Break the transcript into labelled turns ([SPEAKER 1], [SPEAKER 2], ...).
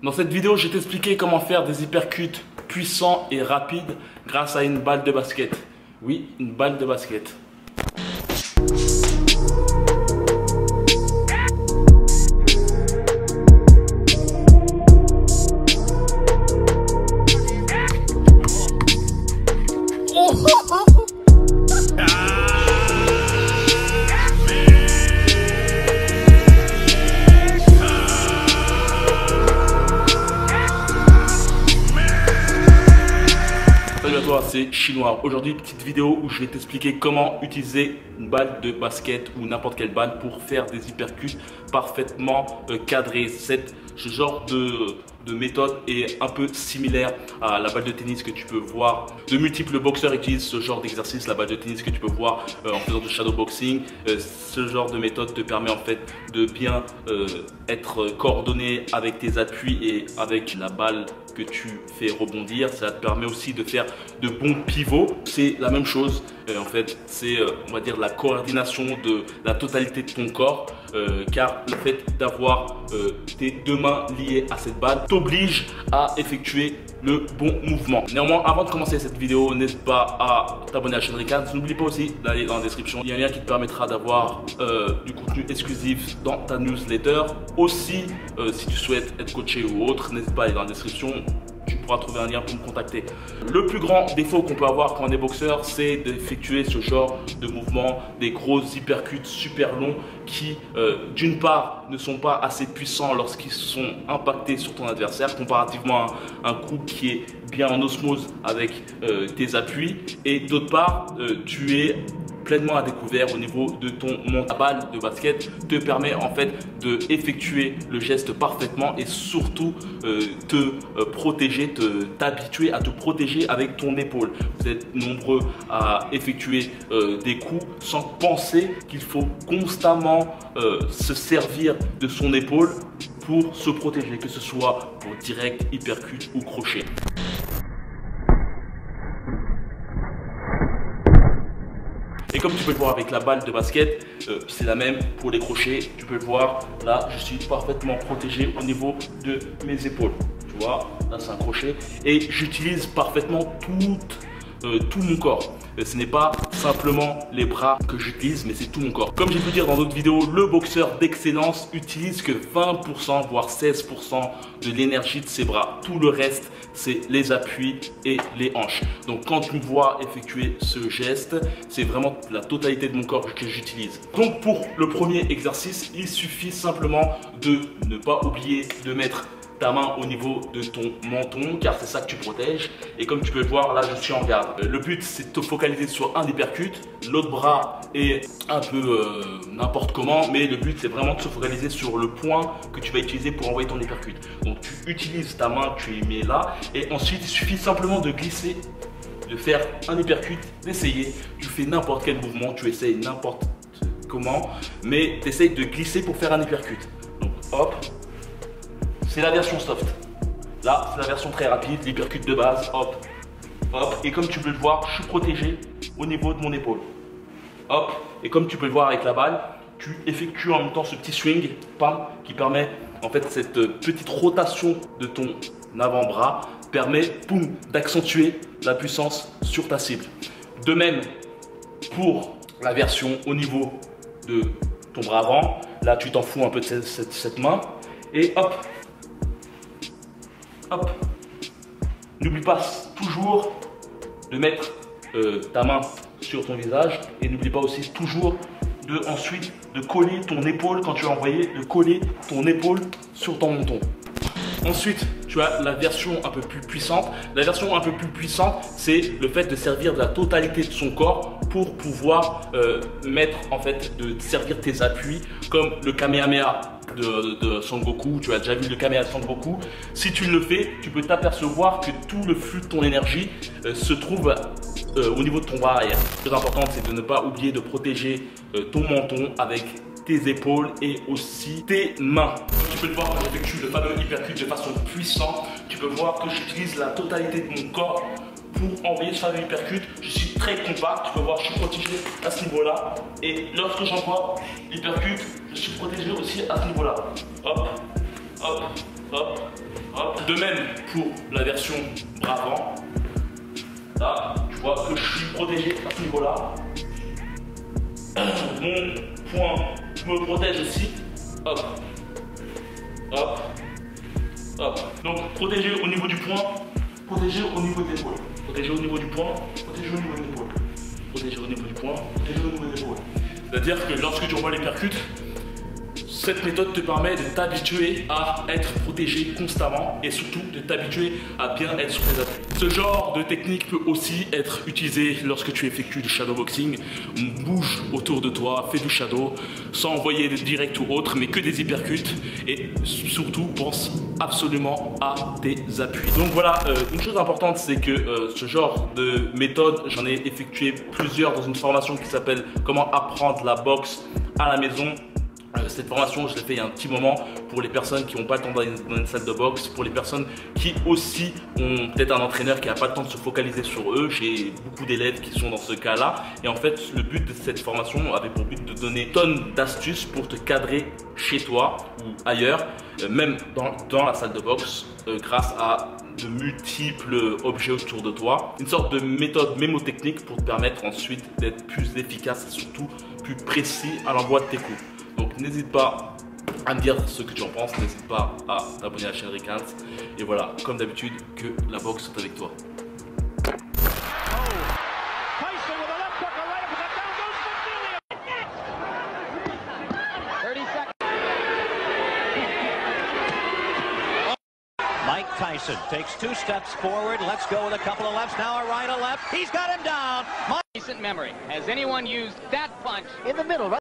[SPEAKER 1] Dans cette vidéo, je vais t'expliquer comment faire des hypercuts puissants et rapides grâce à une balle de basket. Oui, une balle de basket. Salut à toi, c'est Chinois. Aujourd'hui, petite vidéo où je vais t'expliquer comment utiliser une balle de basket ou n'importe quelle balle pour faire des hypercuts parfaitement cadrés. Ce genre de méthode est un peu similaire à la balle de tennis que tu peux voir. De multiples boxeurs utilisent ce genre d'exercice, la balle de tennis que tu peux voir en faisant du shadowboxing. Ce genre de méthode te permet en fait de bien être coordonné avec tes appuis et avec la balle que tu fais rebondir. Ça te permet aussi de faire de bons pivots. C'est la même chose. En fait, c'est on va dire la coordination de la totalité de ton corps, car le fait d'avoir tes deux mains liées à cette balle t'oblige à effectuer le bon mouvement. Néanmoins, avant de commencer cette vidéo, n'hésite pas à t'abonner à la chaîne Ricard. N'oublie pas aussi d'aller dans la description. Il y a un lien qui te permettra d'avoir du contenu exclusif dans ta newsletter. Aussi, si tu souhaites être coaché ou autre, n'hésite pas à aller dans la description. Tu pourras trouver un lien pour me contacter. Le plus grand défaut qu'on peut avoir quand on est boxeur, c'est d'effectuer ce genre de mouvements, des gros hypercuts super longs qui, d'une part, ne sont pas assez puissants lorsqu'ils sont impactés sur ton adversaire, comparativement à un coup qui est bien en osmose avec tes appuis. Et d'autre part, tu es pleinement à découvert au niveau de ton montant. La balle de basket te permet en fait de effectuer le geste parfaitement et surtout te protéger, t'habituer à te protéger avec ton épaule. Vous êtes nombreux à effectuer des coups sans penser qu'il faut constamment se servir de son épaule pour se protéger, que ce soit pour direct, hypercut ou crochet. Et comme tu peux le voir avec la balle de basket, c'est la même pour les crochets. Tu peux le voir, là je suis parfaitement protégé au niveau de mes épaules. Tu vois, là c'est un crochet. Et j'utilise parfaitement tout mon corps. Ce n'est pas simplement les bras que j'utilise, mais c'est tout mon corps. Comme j'ai pu dire dans d'autres vidéos, le boxeur d'excellence utilise que 20% voire 16% de l'énergie de ses bras. Tout le reste, c'est les appuis et les hanches. Donc quand tu me vois effectuer ce geste, c'est vraiment la totalité de mon corps que j'utilise. Donc pour le premier exercice, il suffit simplement de ne pas oublier de mettre ta main au niveau de ton menton, car c'est ça que tu protèges. Et comme tu peux le voir, là je suis en garde. Le but c'est de te focaliser sur un hypercut. L'autre bras est un peu n'importe comment, mais le but c'est vraiment de se focaliser sur le point que tu vas utiliser pour envoyer ton hypercut. Donc tu utilises ta main, tu y mets là, et ensuite il suffit simplement de glisser, de faire un hypercut, d'essayer. Tu fais n'importe quel mouvement, tu essayes n'importe comment, mais tu essayes de glisser pour faire un hypercut. Donc hop. C'est la version soft. Là, c'est la version très rapide, l'hypercut de base, hop, hop. Et comme tu peux le voir, je suis protégé au niveau de mon épaule. Hop. Et comme tu peux le voir avec la balle, tu effectues en même temps ce petit swing, pam, qui permet, en fait, cette petite rotation de ton avant-bras permet, boum, d'accentuer la puissance sur ta cible. De même, pour la version au niveau de ton bras avant, là, tu t'en fous un peu de cette main. Et hop. Hop. N'oublie pas toujours de mettre ta main sur ton visage et n'oublie pas aussi toujours ensuite de coller ton épaule quand tu as envoyé, de coller ton épaule sur ton menton. Ensuite, tu as la version un peu plus puissante. La version un peu plus puissante, c'est le fait de servir de la totalité de son corps pour pouvoir mettre, en fait, de servir tes appuis comme le Kamehameha de Son Goku. Tu as déjà vu le Kamehameha de Son Goku. Si tu le fais, tu peux t'apercevoir que tout le flux de ton énergie se trouve au niveau de ton bras arrière. Le plus important, c'est de ne pas oublier de protéger ton menton avec tes épaules et aussi tes mains. Tu peux le voir quand j'effectue le fameux hypercut de façon puissante. Tu peux voir que j'utilise la totalité de mon corps pour envoyer ce fameux hypercut. Je suis très compact. Tu peux voir, je suis protégé à ce niveau-là. Et lorsque j'envoie l'hypercut, je suis protégé aussi à ce niveau-là. Hop, hop, hop, Hop. De même pour la version bras avant. Là, tu vois que je suis protégé à ce niveau-là. Mon poing me protège aussi. Hop. Hop. Hop. Donc protégé au niveau du poing, protégé au niveau de l'épaule. Protégé au niveau du poing, protégé au niveau de l'épaule. Protégé au niveau du poing, protégé au niveau de l'épaule. C'est-à-dire que lorsque tu envoies les percutes, cette méthode te permet de t'habituer à être protégé constamment et surtout de t'habituer à bien être sur tes appuis. Ce genre de technique peut aussi être utilisé lorsque tu effectues du shadowboxing. Bouge autour de toi, fais du shadow sans envoyer de direct ou autre, mais que des hypercutes et surtout pense absolument à tes appuis. Donc voilà, une chose importante, c'est que ce genre de méthode, j'en ai effectué plusieurs dans une formation qui s'appelle Comment apprendre la boxe à la maison. Cette formation, je l'ai fait il y a un petit moment pour les personnes qui n'ont pas le temps d'aller dans une salle de boxe, pour les personnes qui aussi ont peut-être un entraîneur qui n'a pas le temps de se focaliser sur eux. J'ai beaucoup d'élèves qui sont dans ce cas-là. Et en fait, le but de cette formation avait pour but de donner tonnes d'astuces pour te cadrer chez toi ou ailleurs, même dans la salle de boxe, grâce à de multiples objets autour de toi. Une sorte de méthode mémotechnique pour te permettre ensuite d'être plus efficace et surtout plus précis à l'envoi de tes coups. Donc n'hésite pas à me dire ce que tu en penses, n'hésite pas à t'abonner à la chaîne Rick Hans. Et voilà, comme d'habitude, que la boxe soit avec toi.
[SPEAKER 2] Mike Tyson takes 2 steps forward. Let's go with a couple of lefts. Now a right, a left. He's got him down.
[SPEAKER 3] Recent memory. Has anyone used that punch
[SPEAKER 2] In the middle, right?